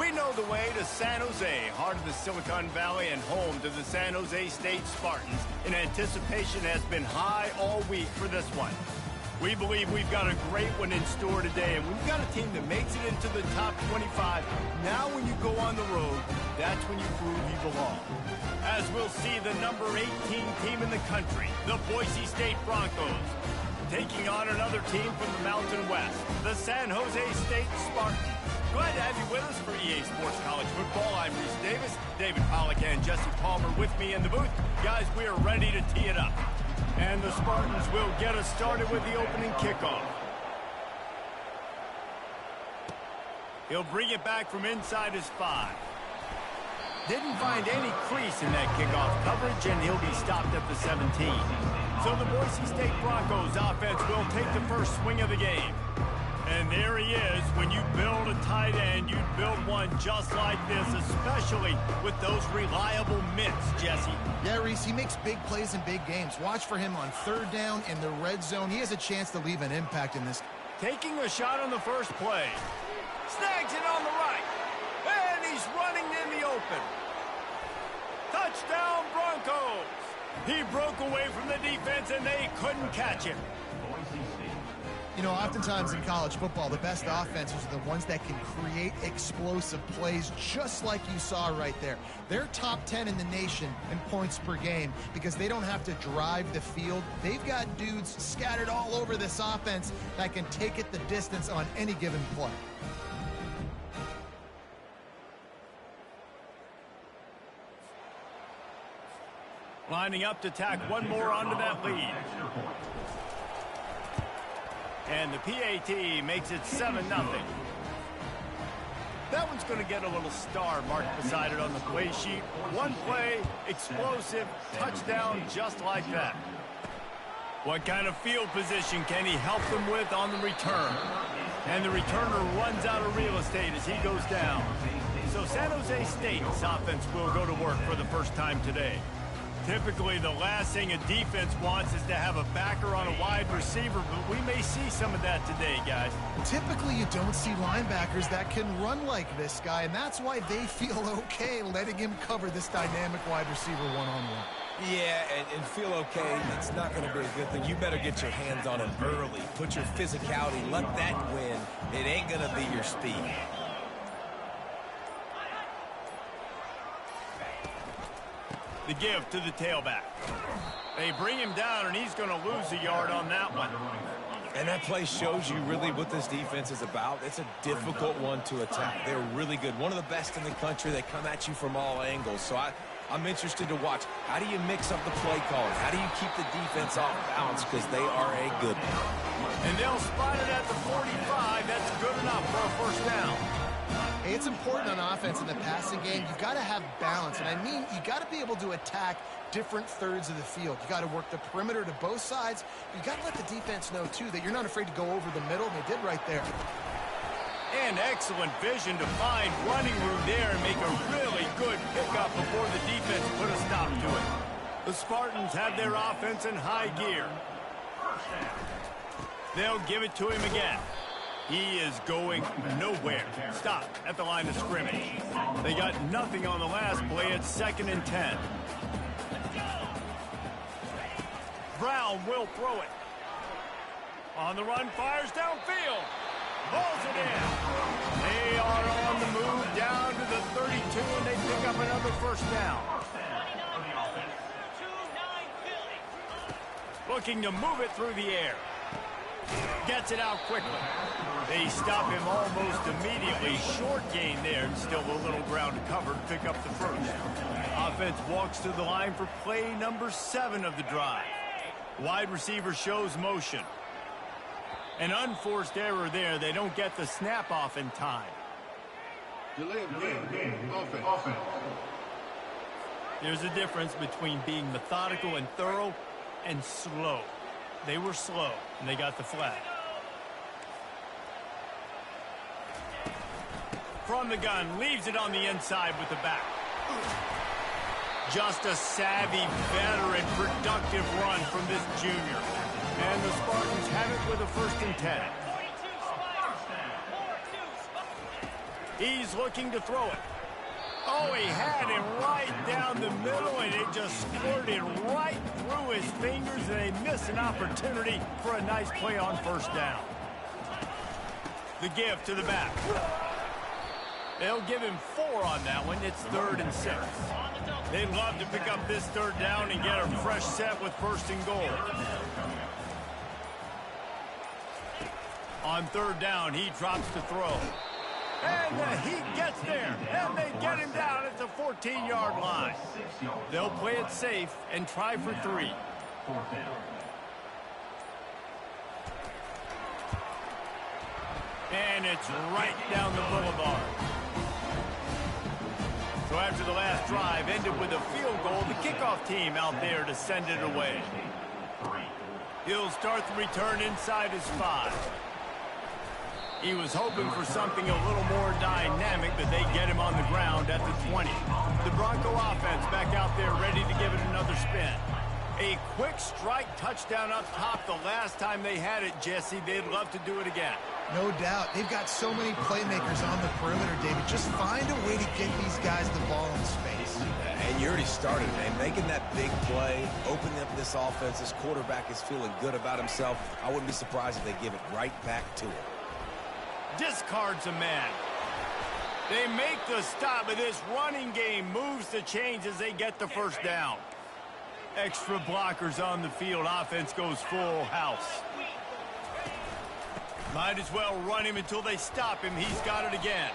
We know the way to San Jose, heart of the Silicon Valley and home to the San Jose State Spartans. And anticipation has been high all week for this one. We believe we've got a great one in store today, and we've got a team that makes it into the top 25. Now when you go on the road, that's when you prove you belong. As we'll see the number 18 team in the country, the Boise State Broncos, taking on another team from the Mountain West, the San Jose State Spartans. Glad to have you with us for EA Sports College Football. I'm Reese Davis, David Pollack and Jesse Palmer with me in the booth. Guys, we are ready to tee it up. And the Spartans will get us started with the opening kickoff. He'll bring it back from inside his 5. Didn't find any crease in that kickoff coverage, and he'll be stopped at the 17. So the Boise State Broncos offense will take the first swing of the game. And there he is. When you build a tight end, you build one just like this, especially with those reliable mitts, Jesse. Yeah, Reese, he makes big plays in big games. Watch for him on third down in the red zone. He has a chance to leave an impact in this. Taking a shot on the first play. Snags it on the right. And he's running in the open. Touchdown, Broncos. He broke away from the defense, and they couldn't catch him. You know, oftentimes in college football, the best offenses are the ones that can create explosive plays, just like you saw right there. They're top 10 in the nation in points per game because they don't have to drive the field. They've got dudes scattered all over this offense that can take it the distance on any given play. Lining up to tack one more onto that lead. And the PAT makes it 7-0. That one's going to get a little star marked beside it on the play sheet. One play, explosive, touchdown, just like that. What kind of field position can he help them with on the return? And the returner runs out of real estate as he goes down. So San Jose State's offense will go to work for the first time today. Typically, the last thing a defense wants is to have a backer on a wide receiver, but we may see some of that today, guys. Typically, you don't see linebackers that can run like this guy, and that's why they feel okay letting him cover this dynamic wide receiver one-on-one. Yeah, and feel okay, it's not going to be a good thing. You better get your hands on him early. Put your physicality, let that win. It ain't going to be your speed. The give to the tailback. They bring him down, and he's going to lose a yard on that one. And that play shows you really what this defense is about. It's a difficult one to attack. They're really good. One of the best in the country. They come at you from all angles. So I'm interested to watch. How do you mix up the play calling? How do you keep the defense off balance? Because they are a good one. And they'll spot it at the 45. That's good enough for a first down. Hey, it's important on offense in the passing game. You've got to have balance. And I mean, you got to be able to attack different thirds of the field. You got to work the perimeter to both sides. But you got to let the defense know, too, that you're not afraid to go over the middle. And they did right there. And excellent vision to find running room there and make a really good pickup before the defense put a stop to it. The Spartans have their offense in high gear. They'll give it to him again. He is going nowhere. Stop at the line of scrimmage. They got nothing on the last play. It's 2nd and 10. Brown will throw it. On the run, fires downfield. Pulls it in. They are on the move down to the 32, and they pick up another first down. Looking to move it through the air. Gets it out quickly. They stop him almost immediately. Short gain there, and still a little ground to cover to pick up the first. Offense walks to the line for play number 7 of the drive. Wide receiver shows motion. An unforced error there. They don't get the snap off in time. Delay of game. Offense. There's a difference between being methodical and thorough and slow. They were slow, and they got the flag. From the gun, leaves it on the inside with the back. Just a savvy, veteran, productive run from this junior. And the Spartans have it with a 1st and 10. He's looking to throw it. Oh, he had it right down the middle, and it just squirted right through his fingers, and they miss an opportunity for a nice play on first down. The give to the back. They'll give him 4 on that one. It's 3rd and 6. They'd love to pick up this 3rd down and get a fresh set with 1st and goal. On 3rd down, he drops to throw. And the Heat gets there, and they get him down at the 14-yard line. They'll play it safe and try for 3. And it's right down the boulevard. So after the last drive ended with a field goal, the kickoff team out there to send it away. He'll start the return inside his 5. He was hoping for something a little more dynamic, but they get him on the ground at the 20. The Bronco offense back out there ready to give it another spin. A quick strike touchdown up top the last time they had it, Jesse. They'd love to do it again. No doubt. They've got so many playmakers on the perimeter, David. Just find a way to get these guys the ball in space. And you already started, man. Making that big play, opening up this offense. This quarterback is feeling good about himself. I wouldn't be surprised if they give it right back to him. Discards a man. They make the stop, but this running game moves the chains as they get the first down. Extra blockers on the field. Offense goes full house. Might as well run him until they stop him. He's got it again.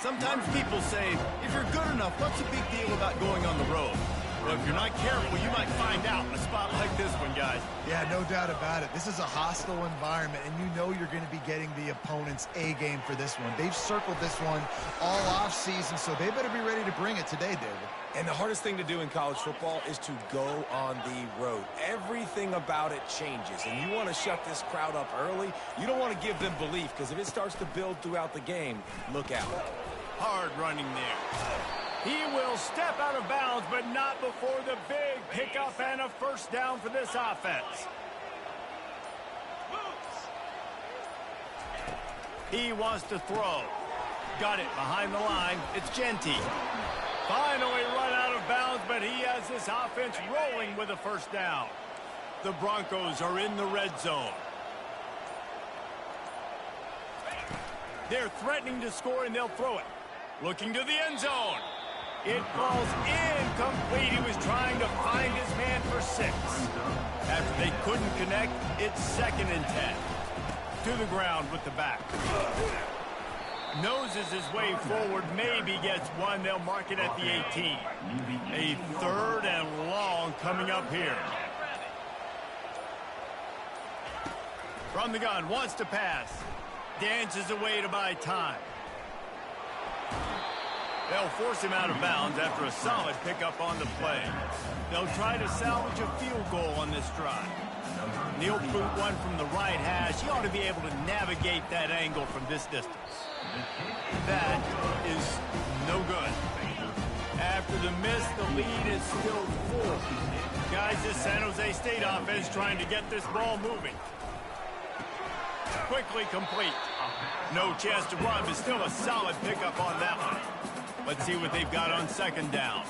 Sometimes people say, if you're good enough, what's the big deal about going on the road? Well, if you're not careful, you might find out in a spot like this one, guys. Yeah, no doubt about it. This is a hostile environment, and you know you're going to be getting the opponent's A game for this one. They've circled this one all offseason, so they better be ready to bring it today, David. And the hardest thing to do in college football is to go on the road. Everything about it changes, and you want to shut this crowd up early. You don't want to give them belief, because if it starts to build throughout the game, look out. Hard running there. He will step out of bounds, but not before the big pickup and a first down for this offense. He wants to throw. Got it behind the line. It's Genty. Finally run out of bounds, but he has this offense rolling with a first down. The Broncos are in the red zone. They're threatening to score, and they'll throw it. Looking to the end zone. It falls incomplete. He was trying to find his man for 6. After they couldn't connect, it's 2nd and 10. To the ground with the back. Noses his way forward, maybe gets one. They'll mark it at the 18. A 3rd and long coming up here. From the gun, wants to pass. Dances away to buy time. They'll force him out of bounds after a solid pickup on the play. They'll try to salvage a field goal on this drive. Neil boot one from the right hash. He ought to be able to navigate that angle from this distance. That is no good. After the miss, the lead is still 4. Guys, this San Jose State offense trying to get this ball moving. Quickly complete. No chance to run, but still a solid pickup on that one. Let's see what they've got on 2nd down.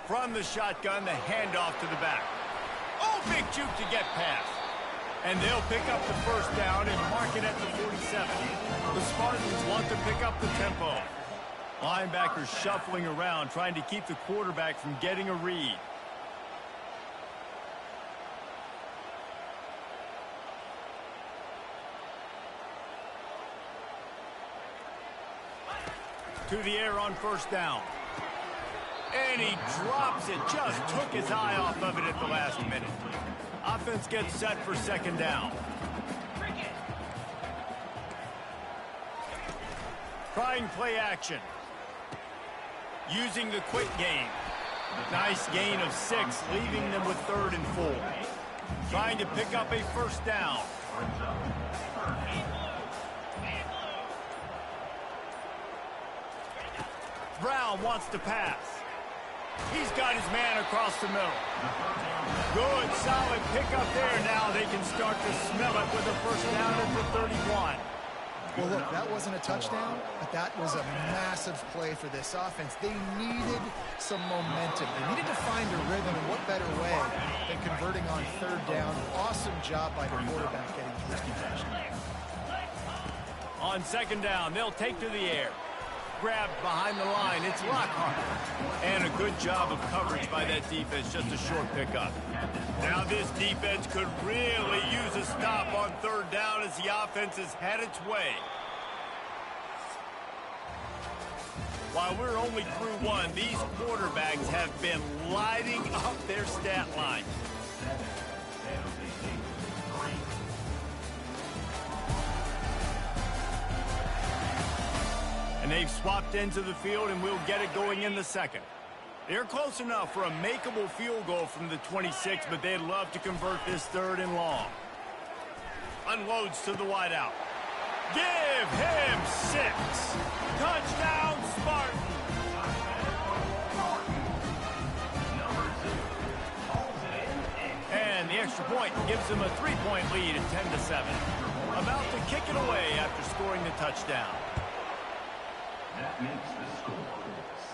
From the shotgun, the handoff to the back. Oh, big juke to get past. And they'll pick up the first down and mark it at the 47. The Spartans want to pick up the tempo. Linebackers shuffling around, trying to keep the quarterback from getting a read. To the air on first down. And he drops it. Just took his eye off of it at the last minute. Offense gets set for 2nd down. Trying play action. Using the quick game. Nice gain of 6, leaving them with 3rd and 4. Trying to pick up a first down. Brown wants to pass. He's got his man across the middle. Good, solid pickup there. Now they can start to smell it with a first down at the 31. Well, look, that wasn't a touchdown, but that was a massive play for this offense. They needed some momentum. They needed to find a rhythm, and what better way than converting on third down. Awesome job by the quarterback getting his possession. On second down, they'll take to the air. Grabbed behind the line, it's Lockhart. And a good job of coverage by that defense, just a short pickup. Now this defense could really use a stop on third down as the offense has had its way. While we're only through one, these quarterbacks have been lighting up their stat line. And they've swapped into the field, and we'll get it going in the second. They're close enough for a makeable field goal from the 26, but they'd love to convert this third and long. Unloads to the wideout. Give him 6. Touchdown, Spartans. And the extra point gives them a 3-point lead at 10-7. About to kick it away after scoring the touchdown. That makes the score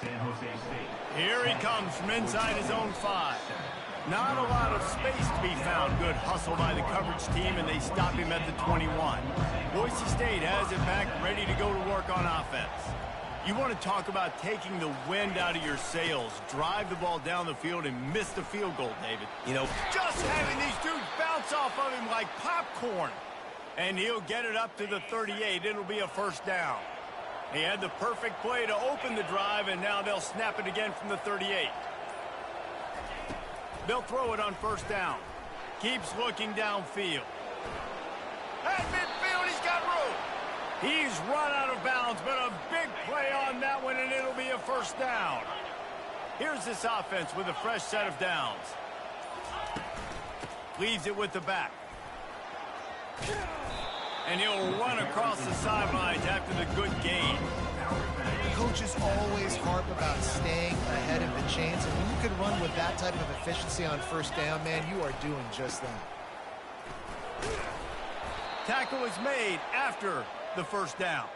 San Jose State. Here he comes from inside his own 5. Not a lot of space to be found. Good hustle by the coverage team, and they stop him at the 21. Boise State has it back, ready to go to work on offense. You want to talk about taking the wind out of your sails. Drive the ball down the field and miss the field goal, David. You know, just having these dudes bounce off of him like popcorn. And he'll get it up to the 38. It'll be a first down. He had the perfect play to open the drive, and now they'll snap it again from the 38. They'll throw it on first down. Keeps looking downfield. At midfield, he's got room. He's run out of bounds, but a big play on that one, and it'll be a first down. Here's this offense with a fresh set of downs. Leaves it with the back. And he'll run across the sidelines after the good gain. Coaches always harp about staying ahead of the chains, and when you can run with that type of efficiency on first down, man, you are doing just that. Tackle is made after the first down.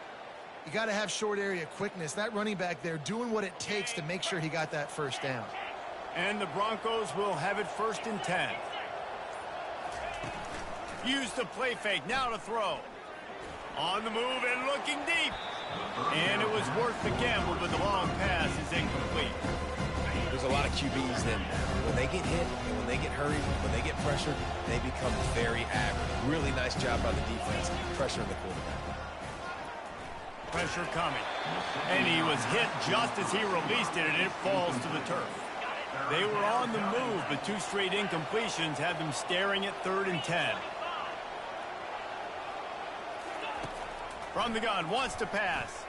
You got to have short area quickness. That running back there doing what it takes to make sure he got that first down. And the Broncos will have it first and 10. Use the play fake, now to throw. On the move and looking deep. And it was worth the gamble, but the long pass is incomplete. There's a lot of QBs that when they get hit and when they get hurried, when they get pressured, they become very average. Really nice job by the defense, pressuring the quarterback. Pressure coming. And he was hit just as he released it, and it falls to the turf. They were on the move, but 2 straight incompletions had them staring at 3rd and 10. From the gun, wants to pass.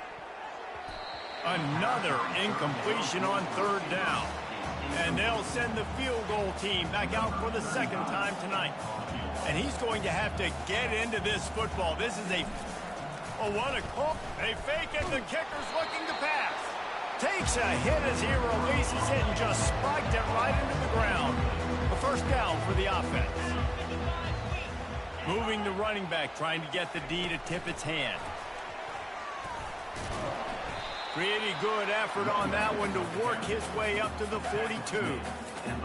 Another incompletion on 3rd down. And they'll send the field goal team back out for the second time tonight. And he's going to have to get into this football. This is a... Oh, what a call. They fake it. The kicker's looking to pass. Takes a hit as he releases it and just spiked it right into the ground. A first down for the offense. Moving the running back, trying to get the D to tip its hand. Pretty good effort on that one to work his way up to the 42.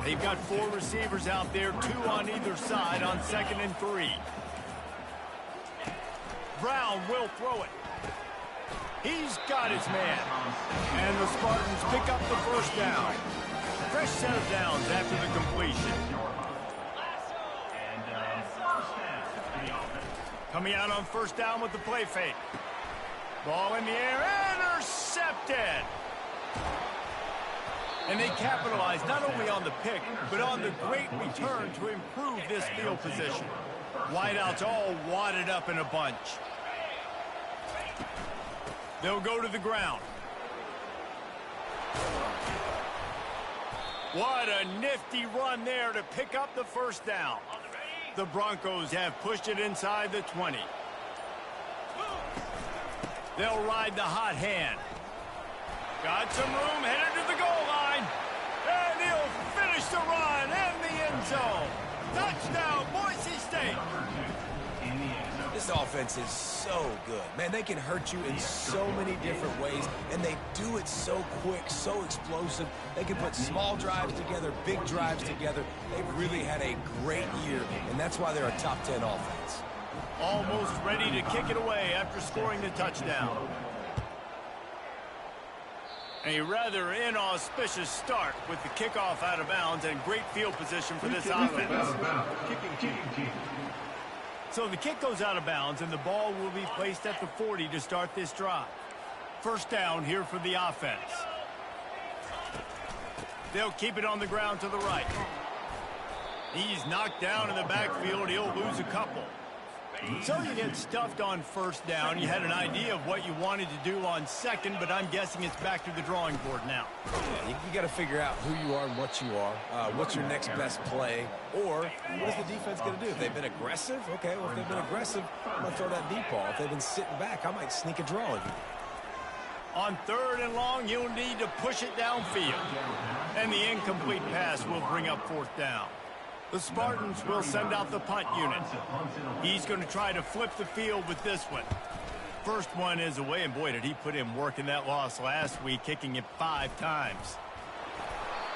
They've got 4 receivers out there, 2 on either side on 2nd and 3. Brown will throw it. He's got his man. And the Spartans pick up the first down. Fresh set of downs after the completion. Coming out on first down with the play fake. Ball in the air, intercepted. And they capitalize not only on the pick, but on the great return to improve this field position. Wideouts all wadded up in a bunch. They'll go to the ground. What a nifty run there to pick up the first down. The Broncos have pushed it inside the 20. They'll ride the hot hand. Got some room, headed to the goal line. Touchdown, Boise State! This offense is so good. Man, they can hurt you in so many different ways, and they do it so quick, so explosive. They can put small drives together, big drives together. They've really had a great year, and that's why they're a top 10 offense. Almost ready to kick it away after scoring the touchdown. A rather inauspicious start with the kickoff out of bounds and great field position for this offense. So the kick goes out of bounds, and the ball will be placed at the 40 to start this drive. First down here for the offense. They'll keep it on the ground to the right. He's knocked down in the backfield. He'll lose a couple. So you get stuffed on first down. You had an idea of what you wanted to do on second, but I'm guessing it's back to the drawing board now. Yeah, you got to figure out who you are and what you are. What's your next best play? Or what is the defense going to do? If they've been aggressive, okay, well, if they've been aggressive, I'm going to throw that deep ball. If they've been sitting back, I might sneak a draw in here. On third and long, you'll need to push it downfield. And the incomplete pass will bring up fourth down. The Spartans will send out the punt unit. He's going to try to flip the field with this one. First one is away, and boy, did he put in work in that loss last week, kicking it 5 times.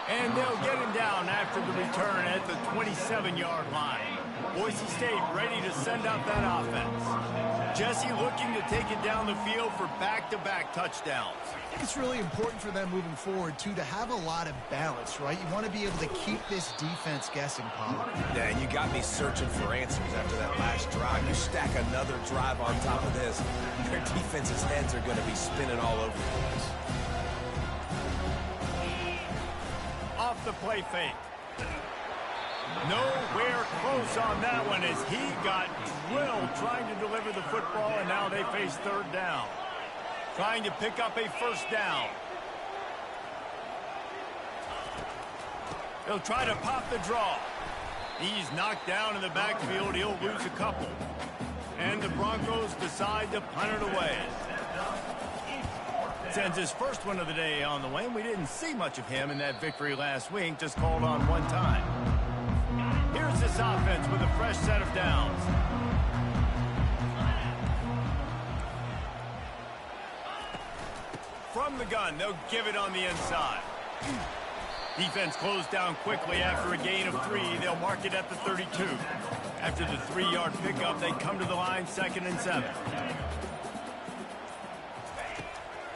And they'll get him down after the return at the 27-yard line. Boise State ready to send out that offense. Jesse looking to take it down the field for back-to-back touchdowns. I think it's really important for them moving forward, too, to have a lot of balance, right? You want to be able to keep this defense guessing, Paul. Yeah, you got me searching for answers after that last drive. You stack another drive on top of this, their defense's heads are going to be spinning all over the place. Off the play fake. Nowhere close on that one as he got drilled trying to deliver the football, and now they face third down. Trying to pick up a first down. He'll try to pop the draw. He's knocked down in the backfield. He'll lose a couple. And the Broncos decide to punt it away. Sends his first one of the day on the way. We didn't see much of him in that victory last week, just called on one time. Here's this offense with a fresh set of downs. From the gun, they'll give it on the inside. Defense closed down quickly after a gain of 3. They'll mark it at the 32. After the 3-yard pickup, they come to the line 2nd and 7.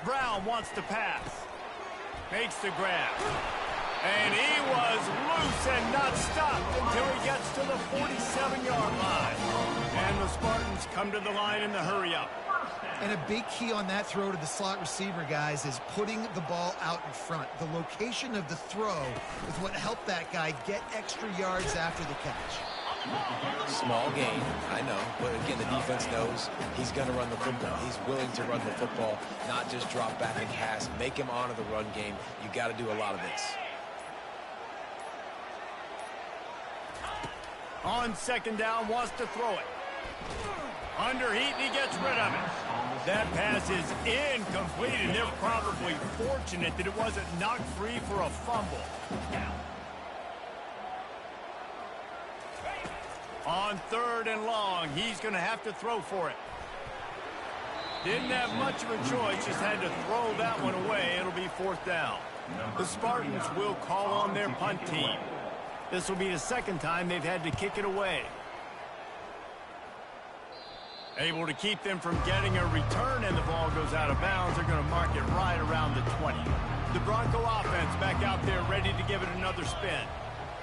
Brown wants to pass. Makes the grab. And he was loose and not stopped until he gets to the 47-yard line. And the Spartans come to the line in the hurry-up. And a big key on that throw to the slot receiver, guys, is putting the ball out in front. The location of the throw is what helped that guy get extra yards after the catch. Small gain, I know. But again, the defense knows he's going to run the football. He's willing to run the football, not just drop back and pass. Make him honor the run game. You got to do a lot of this. On second down, wants to throw it. Under heat, and he gets rid of it. That pass is incomplete, and they're probably fortunate that it wasn't knocked free for a fumble. On third and long, he's going to have to throw for it. Didn't have much of a choice, just had to throw that one away. It'll be fourth down. The Spartans will call on their punt team. This will be the second time they've had to kick it away. Able to keep them from getting a return, and the ball goes out of bounds. They're going to mark it right around the 20. The Bronco offense back out there ready to give it another spin.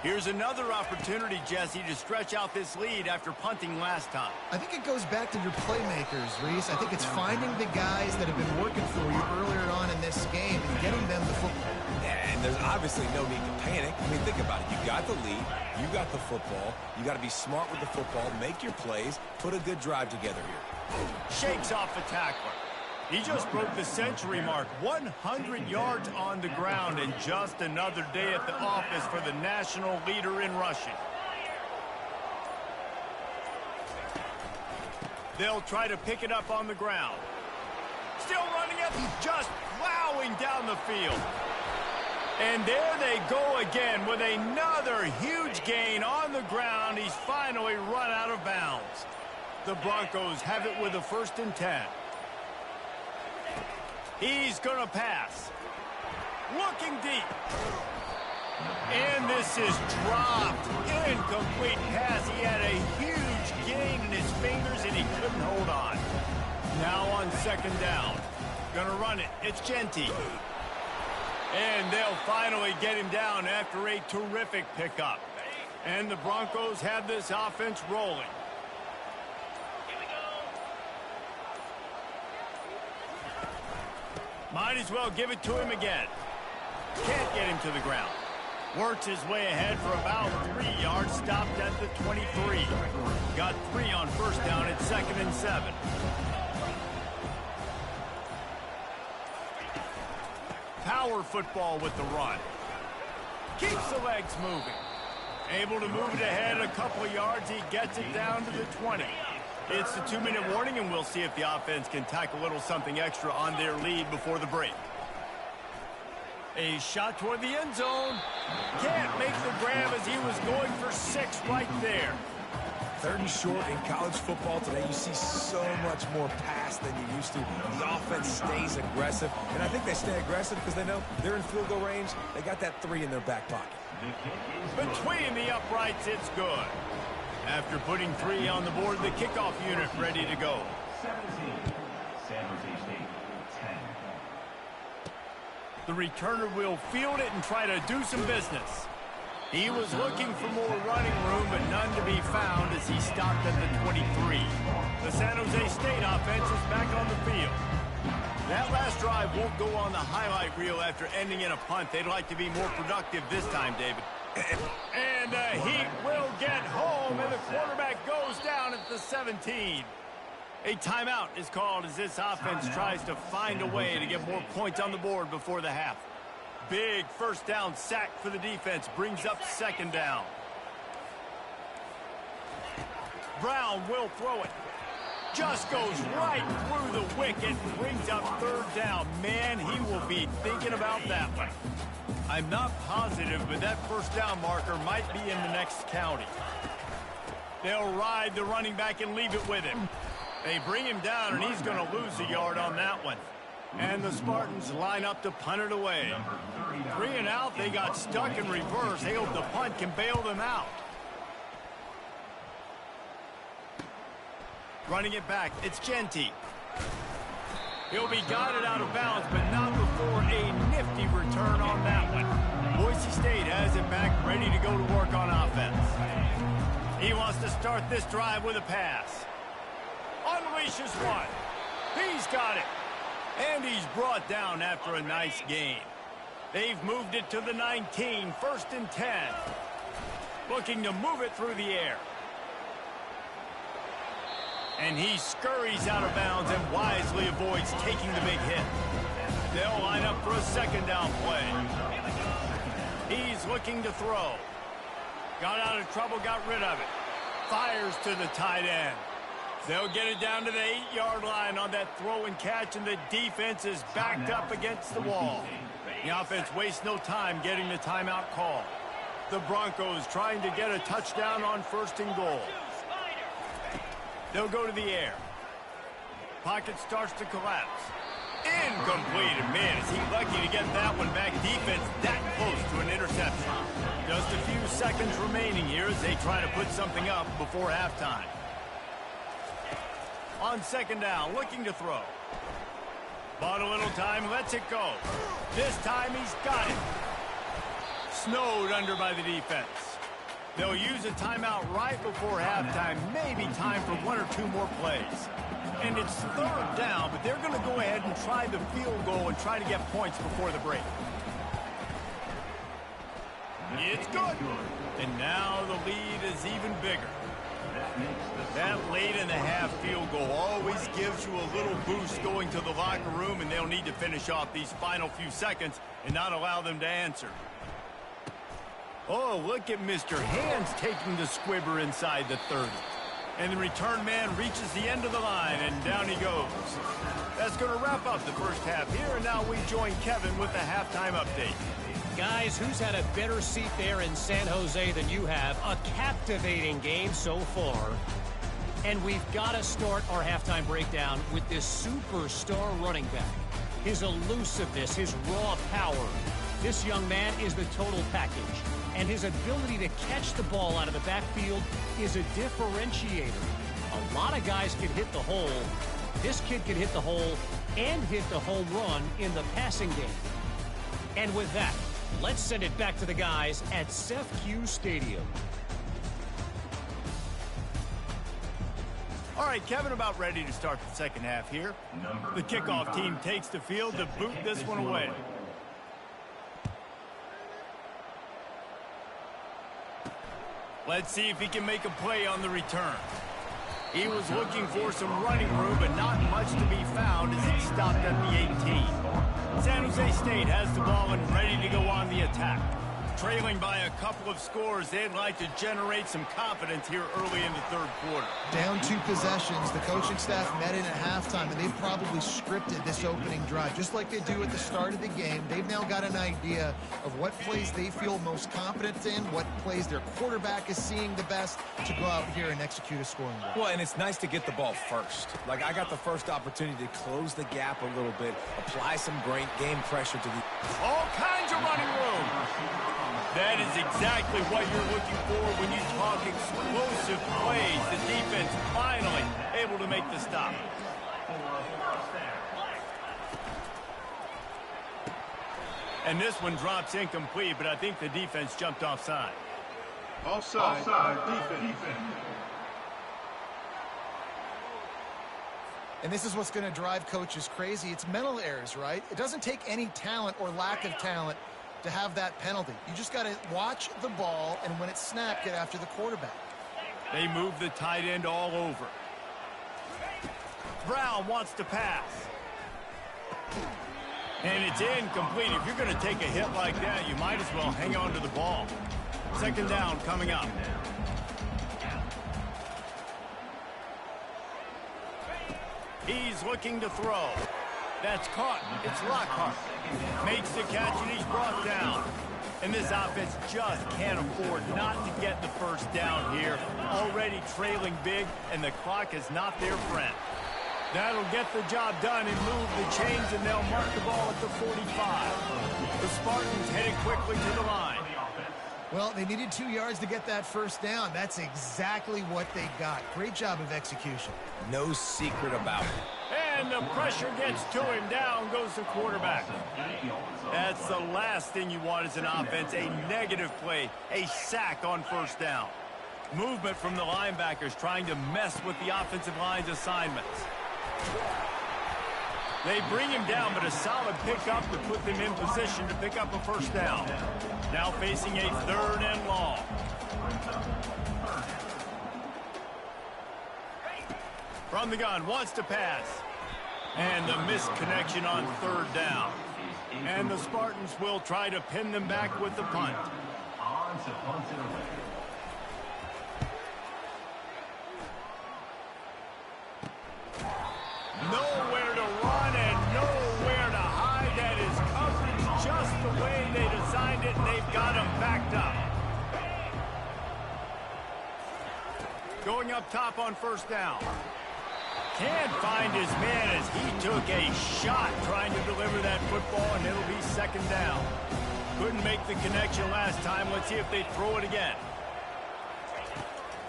Here's another opportunity, Jesse, to stretch out this lead after punting last time. I think it goes back to your playmakers, Reese. I think it's finding the guys that have been working for you earlier on in this game and getting them the football. And there's obviously no need to panic. I mean, think about it. You got the lead. You got the football. You got to be smart with the football. Make your plays. Put a good drive together here. Shakes off the tackler. He just broke the century mark. 100 yards on the ground, and just another day at the office for the national leader in rushing. They'll try to pick it up on the ground. Still running it, just plowing down the field. And there they go again with another huge gain on the ground. He's finally run out of bounds. The Broncos have it with a 1st and 10. He's going to pass. Looking deep. And this is dropped. Incomplete pass. He had a huge gain in his fingers and he couldn't hold on. Now on 2nd down. Gonna run it. It's Genty. And they'll finally get him down after a terrific pickup. And the Broncos have this offense rolling. Might as well give it to him again. Can't get him to the ground. Works his way ahead for about 3 yards. Stopped at the 23. Got 3 on 1st down at 2nd and 7. Power football with the run. Keeps the legs moving. Able to move it ahead a couple of yards. He gets it down to the 20. It's the 2-minute warning, and we'll see if the offense can tack a little something extra on their lead before the break. A shot toward the end zone. Can't make the grab as he was going for 6 right there. 3rd and short in college football today. You see so much more pass than you used to. The offense stays aggressive, and I think they stay aggressive because they know they're in field goal range. They got that 3 in their back pocket. Between the uprights, it's good. After putting 3 on the board, the kickoff unit ready to go. 17, San Jose State, 10. The returner will field it and try to do some business. He was looking for more running room, but none to be found as he stopped at the 23. The San Jose State offense is back on the field. That last drive won't go on the highlight reel after ending in a punt. They'd like to be more productive this time, David. And Heat will get home, and the quarterback goes down at the 17. A timeout is called as this offense tries to find a way to get more points on the board before the half. Big 1st down sack for the defense brings up 2nd down. Brown will throw it. Just goes right through the wicket, brings up 3rd down. Man, he will be thinking about that one. I'm not positive, but that 1st down marker might be in the next county. They'll ride the running back and leave it with him. They bring him down, and he's going to lose a yard on that one. And the Spartans line up to punt it away. 3 and out, they got stuck in reverse. They hope the punt can bail them out. Running it back, it's Genty. He'll be guided out of bounds, but not before a nifty return on that one. Boise State has it back, ready to go to work on offense. He wants to start this drive with a pass. Unleashes one. He's got it. And he's brought down after a nice gain. They've moved it to the 19, 1st and 10. Looking to move it through the air. And he scurries out of bounds and wisely avoids taking the big hit. They'll line up for a 2nd down play. He's looking to throw. Got out of trouble, got rid of it. Fires to the tight end. They'll get it down to the 8-yard line on that throw and catch, and the defense is backed up against the wall. The offense wastes no time getting the timeout call. The Broncos trying to get a touchdown on 1st and goal. They'll go to the air. Pocket starts to collapse. Incomplete. And man, is he lucky to get that one back. Defense that close to an interception. Just a few seconds remaining here as they try to put something up before halftime. On 2nd down, looking to throw. Bought a little time, lets it go. This time he's got it. Snowed under by the defense. They'll use a timeout right before halftime. Maybe time for 1 or 2 more plays. And it's 3rd down, but they're going to go ahead and try the field goal and try to get points before the break. It's good. And now the lead is even bigger. That late in the half field goal always gives you a little boost going to the locker room, and they'll need to finish off these final few seconds and not allow them to answer. Oh, look at Mr. Hands taking the squibber inside the 30. And the return man reaches the end of the line, and down he goes. That's going to wrap up the first half here, and now we join Kevin with the halftime update. Guys, who's had a better seat there in San Jose than you have? A captivating game so far. And we've got to start our halftime breakdown with this superstar running back. His elusiveness, his raw power. This young man is the total package. And his ability to catch the ball out of the backfield is a differentiator. A lot of guys can hit the hole. This kid can hit the hole and hit the home run in the passing game. And with that, let's send it back to the guys at Seth Hughes Stadium. All right, Kevin, about ready to start the second half here. The kickoff team takes the field to boot this one away. Let's see if he can make a play on the return. He was looking for some running room, but not much to be found as he stopped at the 18. San Jose State has the ball and ready to go on the attack. Trailing by a couple of scores, they'd like to generate some confidence here early in the third quarter. Down 2 possessions, the coaching staff met in at halftime, and they've probably scripted this opening drive. Just like they do at the start of the game, they've now got an idea of what plays they feel most confident in, what plays their quarterback is seeing the best to go out here and execute a scoring drive. Well, and it's nice to get the ball first. Like, I got the first opportunity to close the gap a little bit, apply some great game pressure to the... All kinds of running room. That is exactly what you're looking for when you talk explosive plays. The defense finally able to make the stop. And this one drops incomplete, but I think the defense jumped offside. Offside. Defense. And this is what's going to drive coaches crazy. It's mental errors, right? It doesn't take any talent or lack of talent to have that penalty. You just got to watch the ball, and when it's snapped, get after the quarterback. They move the tight end all over. Brown wants to pass. And it's incomplete. If you're going to take a hit like that, you might as well hang on to the ball. Second down coming up. He's looking to throw. That's caught. It's Lockhart. Makes the catch, and he's brought down. And this offense just can't afford not to get the first down here. Already trailing big, and the clock is not their friend. That'll get the job done and move the chains, and they'll mark the ball at the 45. The Spartans headed quickly to the line. Well, they needed 2 yards to get that first down. That's exactly what they got. Great job of execution. No secret about it. And the pressure gets to him. Down goes the quarterback. That's the last thing you want as an offense, a negative play, a sack on first down. Movement from the linebackers trying to mess with the offensive line's assignments. They bring him down, but a solid pickup to put them in position to pick up a first down. Now facing a third and long. From the gun, wants to pass. And the missed connection on third down. And the Spartans will try to pin them back with the punt. On to punt it away. Nowhere to run and nowhere to hide. That is coverage just the way they designed it, and they've got him backed up. Going up top on first down. Can't find his man as he took a shot trying to deliver that football, and it'll be second down. Couldn't make the connection last time. Let's see if they throw it again.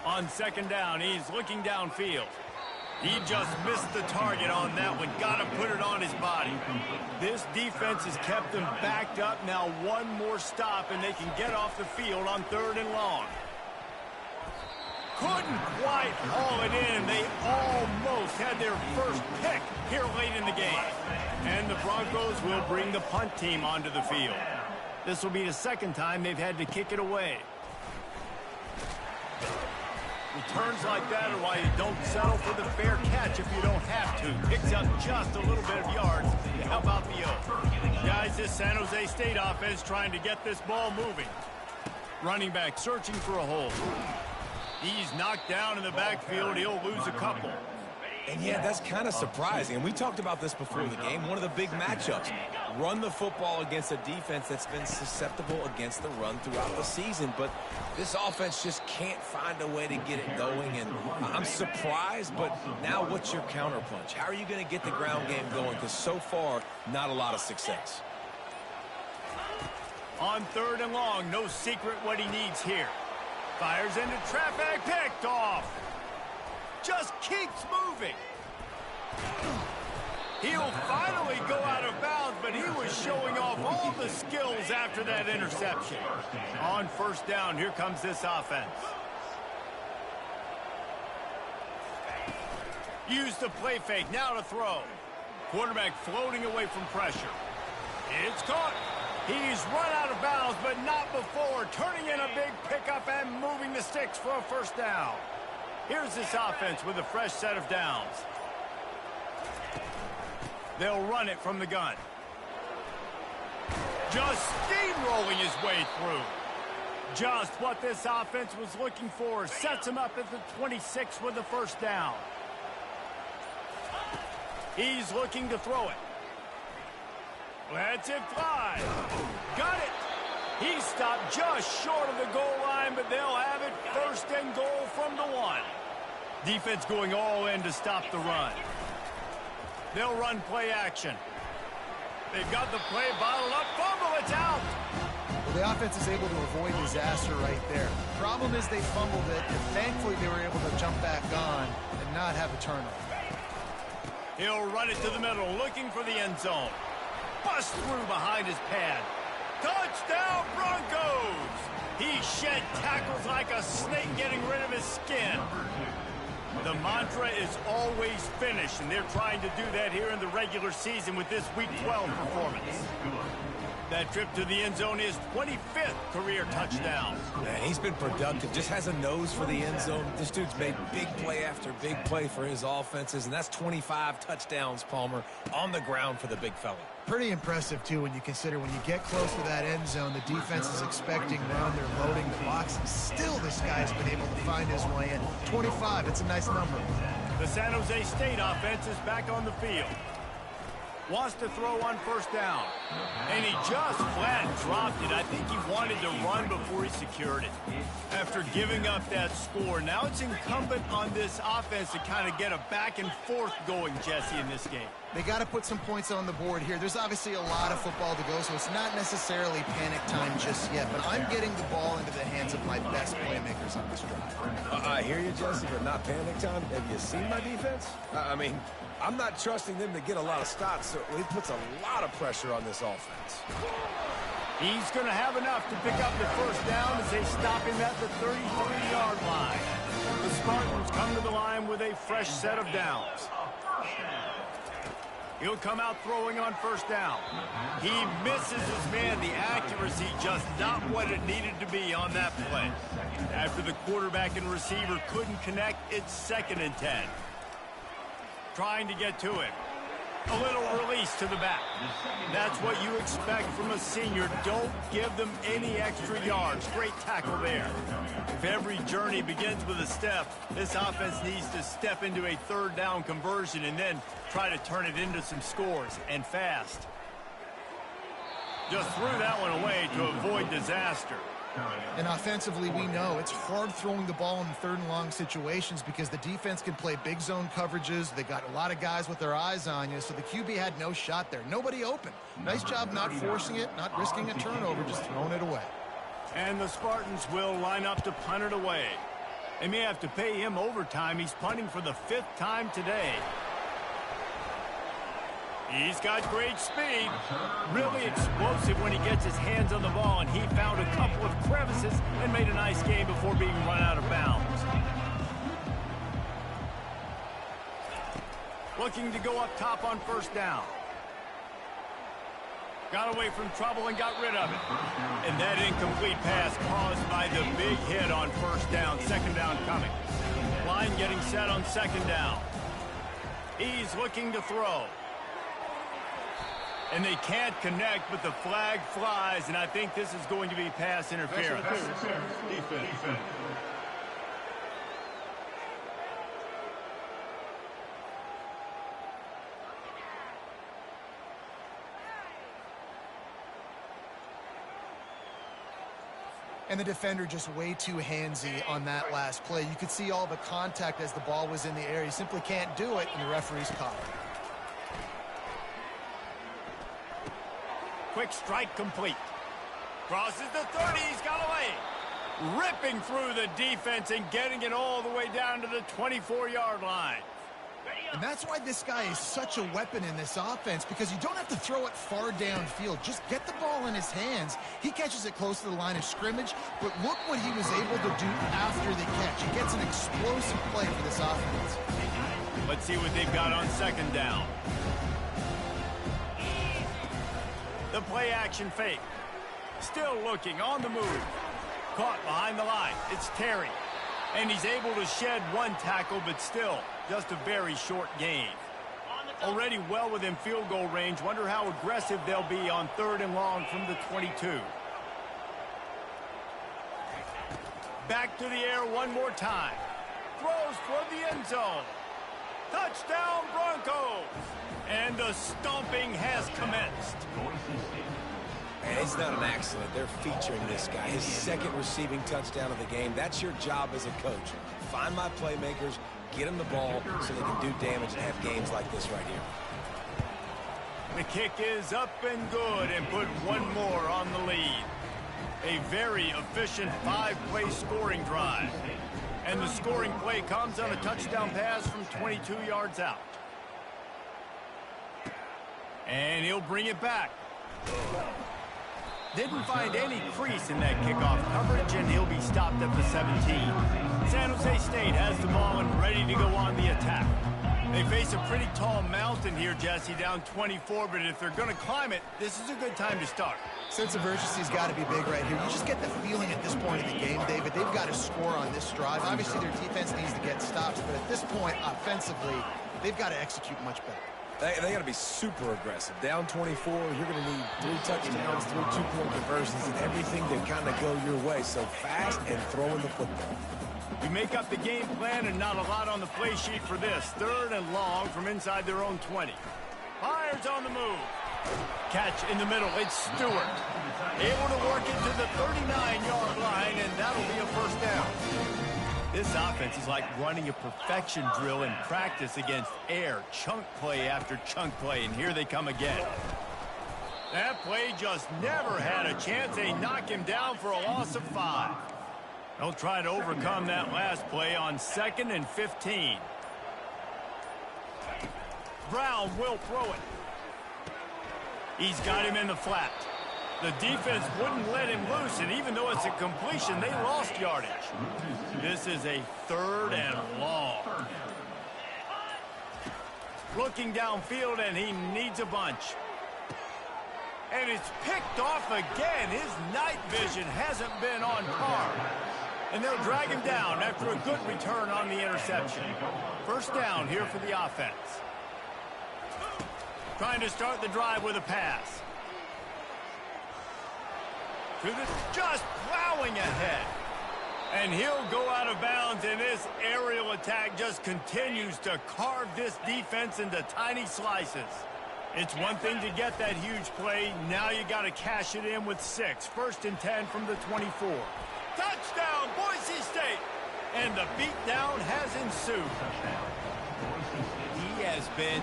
On second down, he's looking downfield. He just missed the target on that one. Got to put it on his body. This defense has kept them backed up. Now one more stop, and they can get off the field on third and long. Couldn't quite haul it in. They almost had their first pick here late in the game. And the Broncos will bring the punt team onto the field. This will be the second time they've had to kick it away. Returns like that are why you don't settle for the fair catch if you don't have to. Picks up just a little bit of yards to help out the O. Guys, this San Jose State offense trying to get this ball moving. Running back searching for a hole. He's knocked down in the backfield. He'll lose a couple. And yeah, that's kind of surprising. And we talked about this before the game. One of the big matchups. Run the football against a defense that's been susceptible against the run throughout the season. But this offense just can't find a way to get it going. And I'm surprised, but now what's your counterpunch? How are you going to get the ground game going? Because so far, not a lot of success. On 3rd and long, no secret what he needs here. Fires into traffic, picked off. Just keeps moving. He'll finally go out of bounds, but he was showing off all the skills after that interception. On 1st down, here comes this offense. Use the play fake, now to throw. Quarterback floating away from pressure. It's caught. He's run out of bounds, but not before. Turning in a big pickup and moving the sticks for a 1st down. Here's this offense with a fresh set of downs. They'll run it from the gun. Just steamrolling his way through. Just what this offense was looking for. Sets him up at the 26 with the 1st down. He's looking to throw it. Lets it fly. Got it. He stopped just short of the goal line, but they'll have it 1st and goal from the 1. Defense going all in to stop the run. They'll run play action. They've got the play bottled up. Fumble, it's out. Well, the offense is able to avoid disaster right there. Problem is they fumbled it, and thankfully they were able to jump back on and not have a turnover. He'll run it to the middle, looking for the end zone. Bust through behind his pad. Touchdown, Broncos! He shed tackles like a snake, getting rid of his skin. The mantra is always finish, and they're trying to do that here in the regular season with this Week 12 performance. That trip to the end zone is 25th career touchdown. Man, he's been productive, just has a nose for the end zone. This dude's made big play after big play for his offenses, and that's 25 touchdowns, Palmer, on the ground for the big fella. Pretty impressive, too, when you consider when you get close to that end zone, the defense is expecting run, they're loading the box, and still this guy's been able to find his way in. 25, it's a nice number. The San Jose State offense is back on the field. Wants to throw on 1st down. And he just flat dropped it. I think he wanted to run before he secured it. After giving up that score, now it's incumbent on this offense to kind of get a back and forth going, Jesse, in this game. They got to put some points on the board here. There's obviously a lot of football to go, so it's not necessarily panic time just yet. But I'm getting the ball into the hands of my best playmakers on this drive. I hear you, Jesse, but not panic time. Have you seen my defense? I mean, I'm not trusting them to get a lot of stops, so it puts a lot of pressure on this offense. He's going to have enough to pick up the 1st down as they stop him at the 33-yard line. The Spartans come to the line with a fresh set of downs. He'll come out throwing on 1st down. He misses his man. The accuracy just not what it needed to be on that play. After the quarterback and receiver couldn't connect, it's 2nd and 10. Trying to get to him. A little release to the back. That's what you expect from a senior. Don't give them any extra yards. Great tackle there. If every journey begins with a step, this offense needs to step into a 3rd down conversion and then try to turn it into some scores, and fast. Just threw that one away to avoid disaster. And offensively, we know it's hard throwing the ball in 3rd and long situations because the defense can play big zone coverages. They got a lot of guys with their eyes on you, so the QB had no shot there. Nobody open. Nice job not forcing it, not risking a turnover, just throwing it away. And the Spartans will line up to punt it away. They may have to pay him overtime. He's punting for the 5th time today. He's got great speed, really explosive when he gets his hands on the ball, and he found a couple of crevices and made a nice game before being run out of bounds. Looking to go up top on 1st down. Got away from trouble and got rid of it. And that incomplete pass caused by the big hit on 1st down, 2nd down coming. Line getting set on 2nd down. He's looking to throw. And they can't connect, but the flag flies, and I think this is going to be pass interference. And the defender just way too handsy on that last play. You could see all the contact as the ball was in the air. He simply can't do it, and the referee's caught it. Quick strike complete. Crosses the 30, he's got away. Ripping through the defense and getting it all the way down to the 24-yard line. And that's why this guy is such a weapon in this offense, because you don't have to throw it far downfield. Just get the ball in his hands. He catches it close to the line of scrimmage, but look what he was able to do after the catch. He gets an explosive play for this offense. Let's see what they've got on second down. The play action fake. Still looking on the move. Caught behind the line. It's Terry. And he's able to shed one tackle, but still just a very short gain. Already well within field goal range. Wonder how aggressive they'll be on 3rd and long from the 22. Back to the air one more time. Throws for the end zone. Touchdown Broncos. And the stomping has commenced. And it's not an accident. They're featuring this guy. His 2nd receiving touchdown of the game. That's your job as a coach. Find my playmakers, get them the ball so they can do damage and have games like this right here. The kick is up and good, and put one more on the lead. A very efficient 5-play scoring drive. And the scoring play comes on a touchdown pass from 22 yards out. And he'll bring it back. Didn't find any crease in that kickoff coverage, and he'll be stopped at the 17. San Jose State has the ball and ready to go on the attack. They face a pretty tall mountain here, Jesse, down 24, but if they're going to climb it, this is a good time to start. Sense of urgency's got to be big right here. You just get the feeling at this point in the game, David, they've got to score on this drive. Obviously, their defense needs to get stops, but at this point, offensively, they've got to execute much better. They got to be super aggressive. Down 24, you're going to need 3 touchdowns, 3 two-point conversions, and everything to kind of go your way. So fast and throwing the football. We make up the game plan and not a lot on the play sheet for this. 3rd and long from inside their own 20. Fires on the move. Catch in the middle. It's Stewart. Able to work it to the 39-yard line, and that'll be a first down. This offense is like running a perfection drill in practice against air. Chunk play after chunk play, and here they come again. That play just never had a chance. They knock him down for a loss of 5. They'll try to overcome that last play on 2nd and 15. Brown will throw it. He's got him in the flat. The defense wouldn't let him loose, and even though it's a completion, they lost yardage. This is a 3rd and long. Looking downfield, and he needs a bunch. And it's picked off again. His night vision hasn't been on par. And they'll drag him down after a good return on the interception. First down here for the offense. Trying to start the drive with a pass. Just plowing ahead. And he'll go out of bounds, and this aerial attack just continues to carve this defense into tiny slices. It's one thing to get that huge play. Now you got to cash it in with 6. 1st and 10 from the 24. Touchdown, Boise State! And the beatdown has ensued. He has been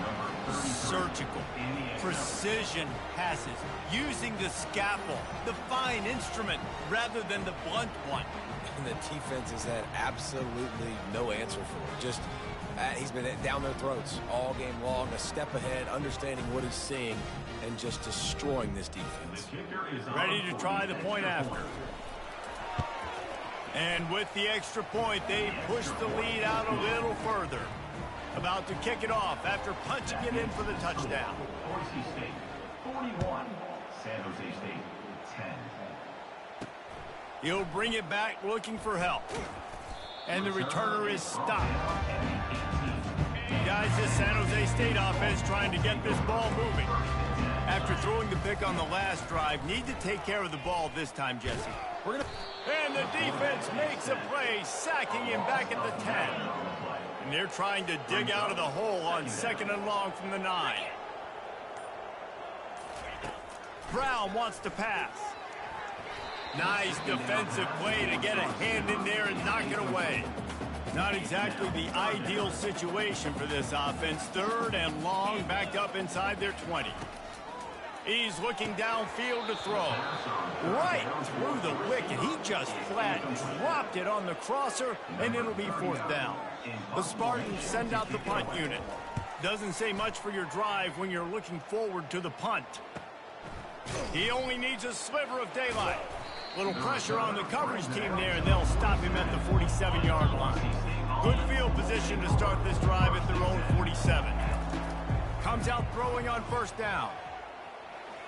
surgical. Precision passes, using the scalpel, the fine instrument, rather than the blunt one. And the defense has had absolutely no answer for it. Just, he's been down their throats all game long, a step ahead, understanding what he's seeing, and just destroying this defense. Ready to try the point after. And with the extra point, they push the lead out a little further. About to kick it off after punching it in for the touchdown. Boise State, 41. San Jose State, 10. He'll bring it back looking for help. And the returner is stopped. Guys, this San Jose State offense trying to get this ball moving. After throwing the pick on the last drive, need to take care of the ball this time, Jesse. And the defense makes a play, sacking him back at the 10. And they're trying to dig out of the hole on 2nd and long from the 9. Brown wants to pass. Nice defensive play to get a hand in there and knock it away. Not exactly the ideal situation for this offense. 3rd and long, back up inside their 20. He's looking downfield to throw. Right through the wicket. He just flat dropped it on the crosser, and it'll be 4th down. The Spartans send out the punt unit. Doesn't say much for your drive when you're looking forward to the punt. He only needs a sliver of daylight. Little pressure on the coverage team there, and they'll stop him at the 47-yard line. Good field position to start this drive at their own 47. Comes out throwing on 1st down.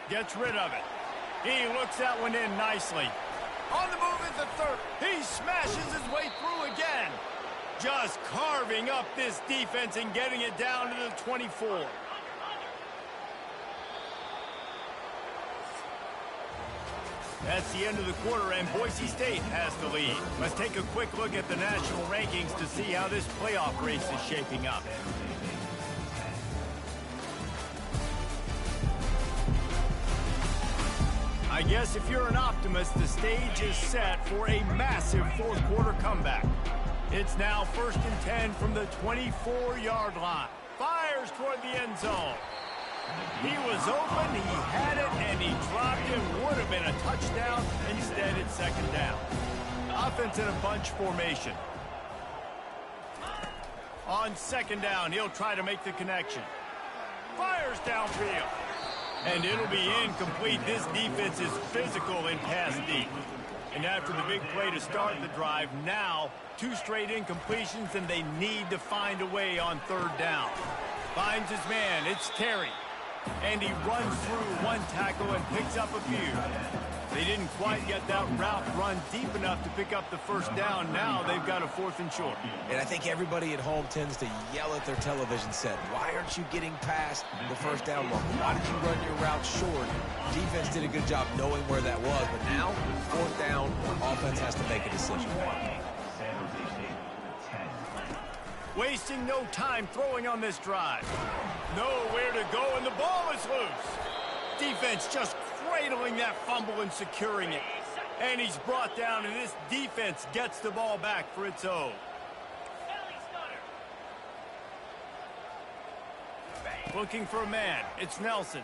Gets rid of it. He looks that one in nicely. On the move at the 3rd. He smashes his way through again. Just carving up this defense and getting it down to the 24. That's the end of the quarter, and Boise State has the lead. Let's take a quick look at the national rankings to see how this playoff race is shaping up. I guess if you're an optimist, the stage is set for a massive 4th quarter comeback. It's now 1st and 10 from the 24-yard line. Fires toward the end zone. He was open, he had it, and he dropped it. Would have been a touchdown. Instead, it's 2nd down. Offense in a bunch formation. On 2nd down, he'll try to make the connection. Fires downfield. And it'll be incomplete. This defense is physical in pass deep. And after the big play to start the drive, now 2 straight incompletions, and they need to find a way on 3rd down. Finds his man. It's Terry. And he runs through 1 tackle and picks up a few. They didn't quite get that route run deep enough to pick up the 1st down. Now they've got a 4th and short. And I think everybody at home tends to yell at their television set. Why aren't you getting past the 1st down marker? Why did you run your route short? Defense did a good job knowing where that was. But now, 4th down, offense has to make a decision. Wasting no time throwing on this drive. Nowhere to go, and the ball is loose. Defense just cradling that fumble and securing it. And he's brought down, and this defense gets the ball back for its own. Looking for a man. It's Nelson.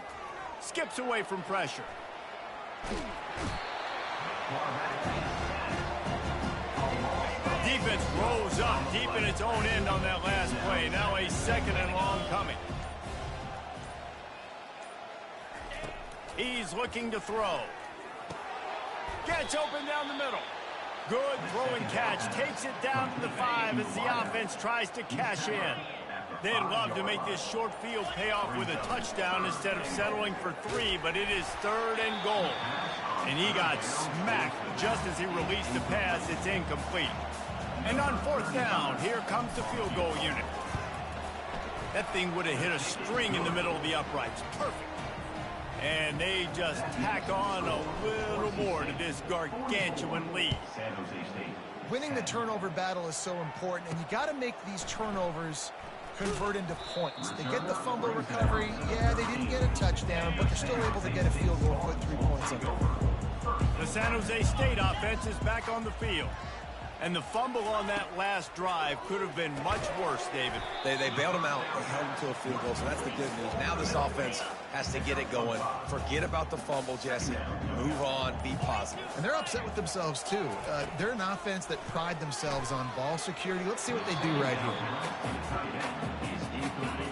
Skips away from pressure. Defense rolls up deep in its own end on that last play. Now a 2nd and long coming. He's looking to throw. Gets open down the middle. Good throwing catch. Takes it down to the 5 as the offense tries to cash in. They'd love to make this short field pay off with a touchdown instead of settling for 3, but it is 3rd and goal. And he got smacked just as he released the pass. It's incomplete. And on 4th down, here comes the field goal unit. That thing would have hit a string in the middle of the uprights. Perfect. And they just tack on a little more to this gargantuan lead. Winning the turnover battle is so important, and you got to make these turnovers convert into points. They get the fumble recovery. Yeah, they didn't get a touchdown, but they're still able to get a field goal and put 3 points up. The San Jose State offense is back on the field. And the fumble on that last drive could have been much worse, David. They bailed him out. They held him to a field goal, so that's the good news. Now this offense has to get it going. Forget about the fumble, Jesse. Move on. Be positive. And they're upset with themselves, too. They're an offense that pride themselves on ball security. Let's see what they do right here.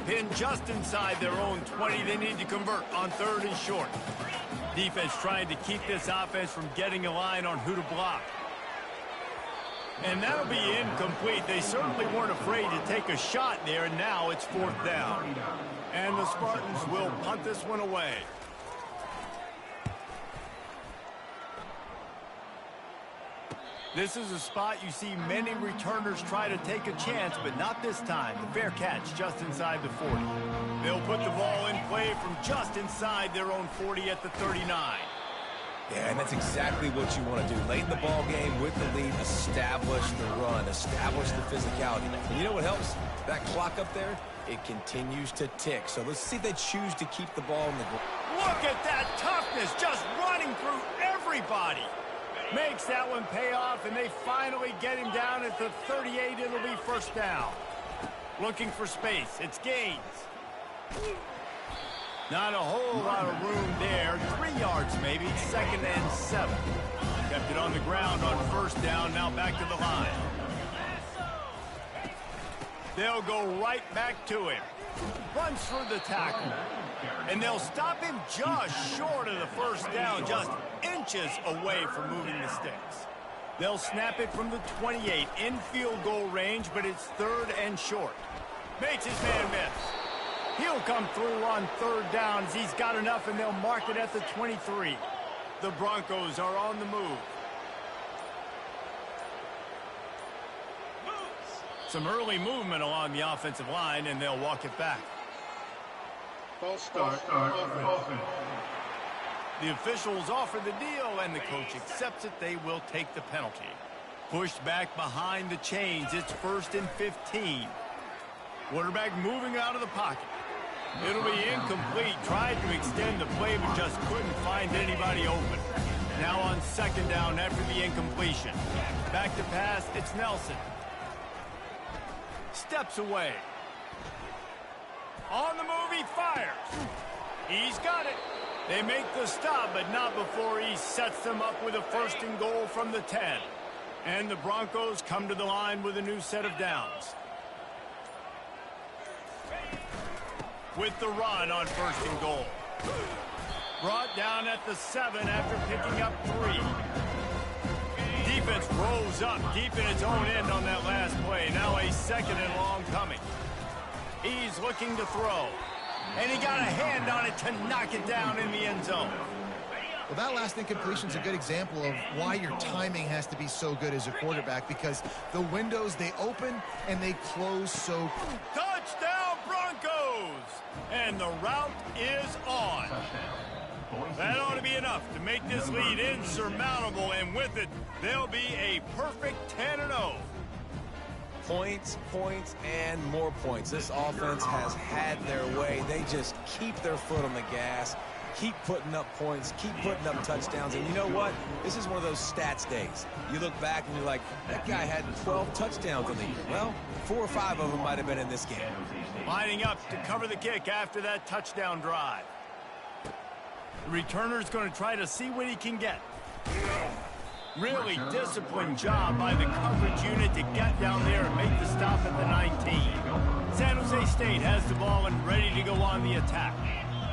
Pinned just inside their own 20. They need to convert on 3rd and short. Defense trying to keep this offense from getting a line on who to block. And that'll be incomplete. They certainly weren't afraid to take a shot there, and now it's 4th down. And the Spartans will punt this one away. This is a spot you see many returners try to take a chance, but not this time. The fair catch just inside the 40. They'll put the ball in play from just inside their own 40 at the 39. Yeah, and that's exactly what you want to do. Late in the ball game with the lead, establish the run, establish the physicality. And you know what helps? That clock up there, it continues to tick. So let's see if they choose to keep the ball in the ground. Look at that toughness, just running through everybody. Makes that one pay off, and they finally get him down at the 38. It'll be first down. Looking for space. It's Gaines. Not a whole lot of room there. 3 yards maybe. 2nd and 7. Kept it on the ground on first down. Now back to the line. They'll go right back to him. Runs through the tackle. And they'll stop him just short of the first down. Just inches away from moving the sticks. They'll snap it from the 28 in field goal range, but it's 3rd and short. Makes his man miss. He'll come through on 3rd down as he's got enough, and they'll mark it at the 23. The Broncos are on the move. Some early movement along the offensive line, and they'll walk it back. False start. Offense. The officials offer the deal, and the coach accepts it. They will take the penalty. Pushed back behind the chains. It's 1st and 15. Quarterback moving out of the pocket. It'll be incomplete. Tried to extend the play, but just couldn't find anybody open. Now on 2nd down after the incompletion. Back to pass. It's Nelson. Steps away. On the move, he fires. He's got it. They make the stop, but not before he sets them up with a 1st and goal from the 10. And the Broncos come to the line with a new set of downs. With the run on 1st and goal. Brought down at the 7 after picking up 3. Defense rolls up deep in its own end on that last play. Now a 2nd and long coming. He's looking to throw. And he got a hand on it to knock it down in the end zone. Well, that last incompletion is a good example of why your timing has to be so good as a quarterback, because the windows, they open and they close so quick. Touchdown, Broncos! And the route is on. That ought to be enough to make this lead insurmountable, and with it, they'll be a perfect 10-0. Points, points, and more points. This offense has had their way. They just keep their foot on the gas, keep putting up points, keep putting up touchdowns. And you know what? This is one of those stats days. You look back and you're like, that guy had 12 touchdowns in the year. Well, 4 or 5 of them might have been in this game. Lining up to cover the kick after that touchdown drive. The returner's going to try to see what he can get. Really disciplined job by the coverage unit to get down there and make the stop at the 19. San Jose State has the ball and ready to go on the attack.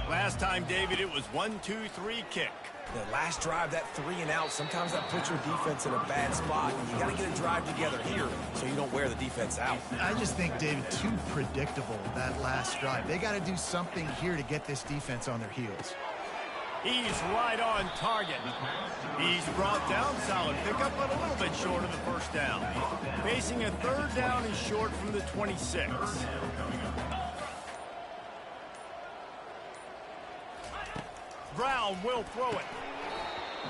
Last time, David, it was 1-2-3 kick. The last drive, that 3 and out, sometimes that puts your defense in a bad spot. You got to get a drive together here so you don't wear the defense out. I just think, David, too predictable, that last drive. They got to do something here to get this defense on their heels. He's right on target. He's brought down, solid pickup, but a little bit short of the first down. Facing a 3rd down and short from the 26. Brown will throw it.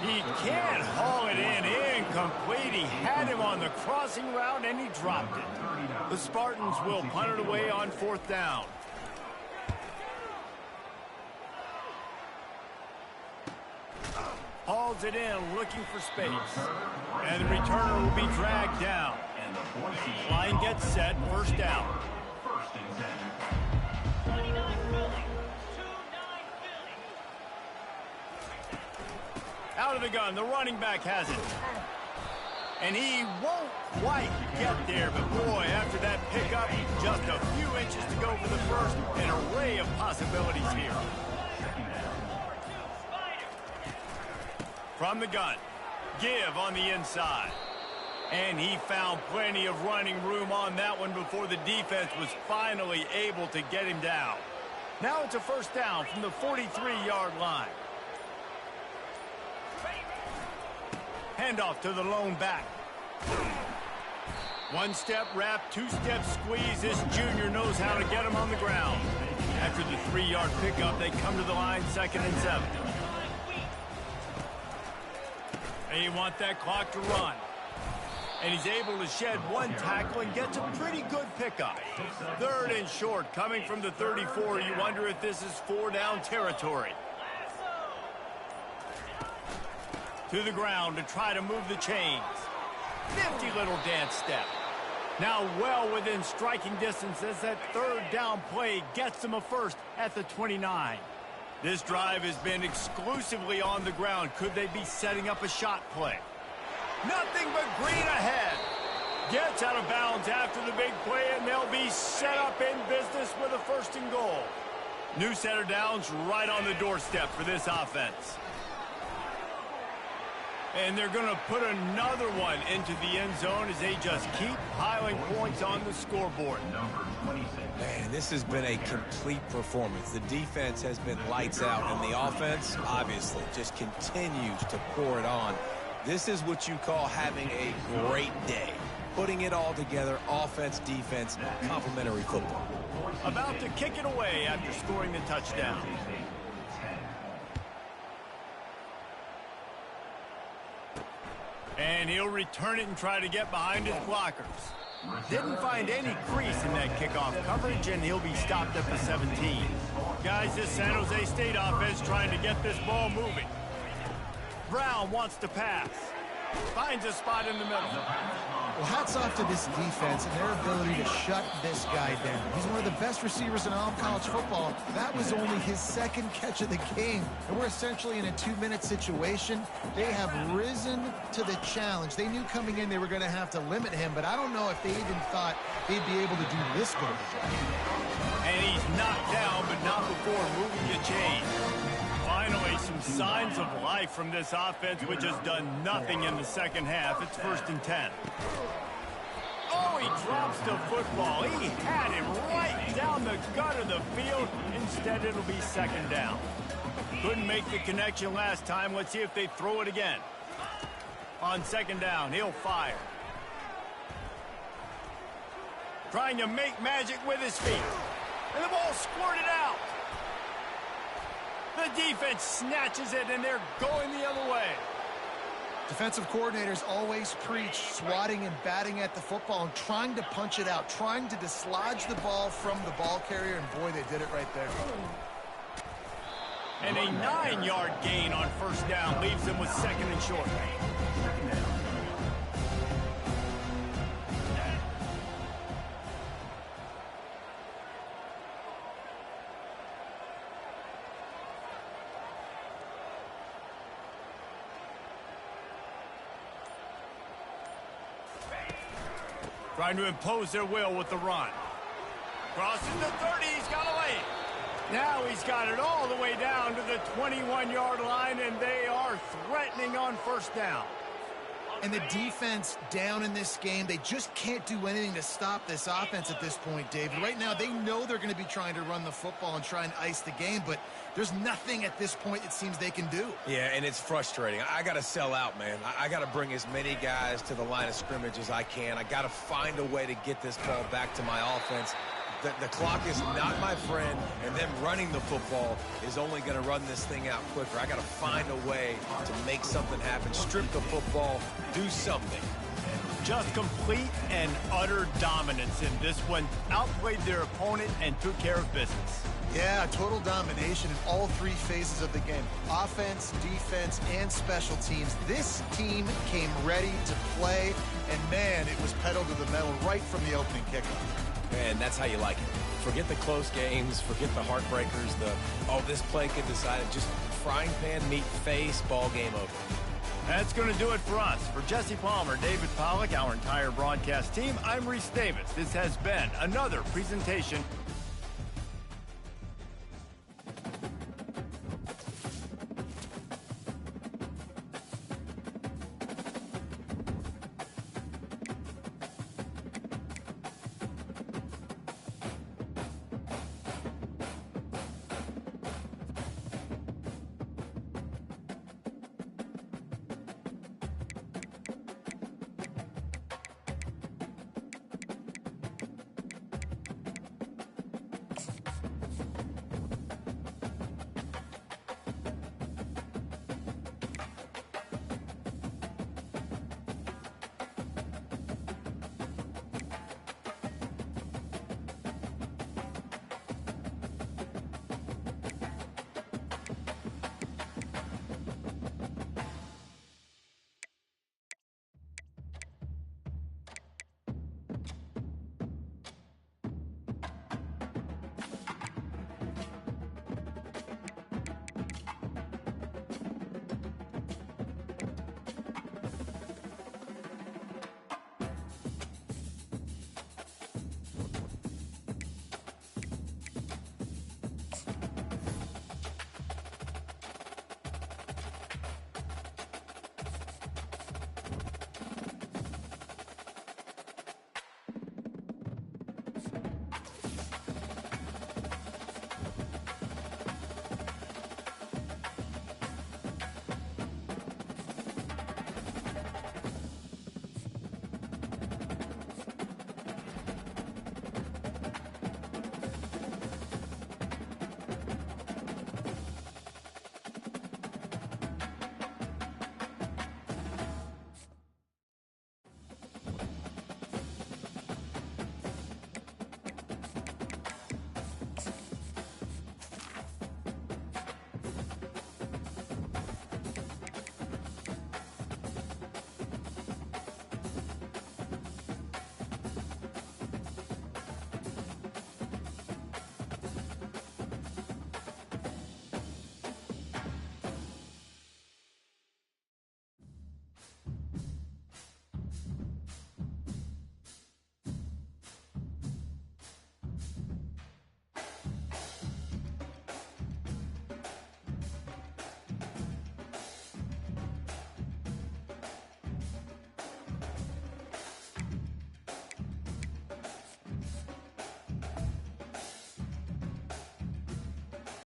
He can't haul it in. Incomplete. He had him on the crossing route, and he dropped it. The Spartans will punt it away on 4th down. Hauls it in, looking for space. And the returner will be dragged down. Line gets set, 1st down. Out of the gun, the running back has it. And he won't quite get there, but boy, after that pickup, just a few inches to go for the first. An array of possibilities here. From the gun, give on the inside. And he found plenty of running room on that one before the defense was finally able to get him down. Now it's a 1st down from the 43-yard line. Handoff to the lone back. 1-step wrap, 2-step squeeze. This junior knows how to get him on the ground. After the 3-yard pickup, they come to the line, 2nd and 7. They want that clock to run. And he's able to shed 1 tackle and gets a pretty good pickup. 3rd and short coming from the 34. You wonder if this is 4-down territory. To the ground to try to move the chains. Nifty little dance step. Now well within striking distance as that third down play gets them a first at the 29. This drive has been exclusively on the ground. Could they be setting up a shot play? Nothing but green ahead. Gets out of bounds after the big play, and they'll be set up in business with a first and goal. New set of downs right on the doorstep for this offense. And they're going to put another one into the end zone as they just keep piling points on the scoreboard. Number 26. Man, this has been a complete performance. The defense has been lights out, and the offense, obviously, just continues to pour it on. This is what you call having a great day. Putting it all together, offense, defense, complementary football. About to kick it away after scoring the touchdown. And he'll return it and try to get behind his blockers. Didn't find any crease in that kickoff coverage, and he'll be stopped at the 17. Guys, this San Jose State offense trying to get this ball moving. Brown wants to pass. Finds a spot in the middle. Well, hats off to this defense and their ability to shut this guy down. He's one of the best receivers in all of college football. That was only his second catch of the game, and we're essentially in a 2-minute situation. They have risen to the challenge. They knew coming in they were going to have to limit him, but I don't know if they even thought they'd be able to do this good of a job. And he's knocked down, but not before moving the chain. Finally, some signs of life from this offense, which has done nothing in the second half. It's 1st and 10. Oh, he drops the football. He had him right down the gut of the field. Instead, it'll be 2nd down. Couldn't make the connection last time. Let's see if they throw it again. On 2nd down, he'll fire. Trying to make magic with his feet. And the ball squirted out. The defense snatches it, and they're going the other way. Defensive coordinators always preach swatting and batting at the football and trying to punch it out, trying to dislodge the ball from the ball carrier, and boy, they did it right there. And a 9-yard gain on 1st down leaves them with 2nd and short. Trying to impose their will with the run. Crossing the 30, he's got a lane. Now he's got it all the way down to the 21-yard line, and they are threatening on 1st down. And the defense down in this game, they just can't do anything to stop this offense at this point, David. Right now, they know they're going to be trying to run the football and try and ice the game, but there's nothing at this point it seems they can do. Yeah, and it's frustrating. I got to sell out, man. I got to bring as many guys to the line of scrimmage as I can. I got to find a way to get this ball back to my offense. The clock is not my friend, and them running the football is only going to run this thing out quicker. I got to find a way to make something happen, strip the football, do something. Just complete and utter dominance in this one. Outplayed their opponent and took care of business. Yeah, total domination in all 3 phases of the game. Offense, defense, and special teams. This team came ready to play, and man, it was pedal to the metal right from the opening kickoff. And that's how you like it. Forget the close games, forget the heartbreakers, this play could decide it. Just frying pan, meat face, ball game over. That's going to do it for us. For Jesse Palmer, David Pollack, our entire broadcast team, I'm Reese Davis. This has been another presentation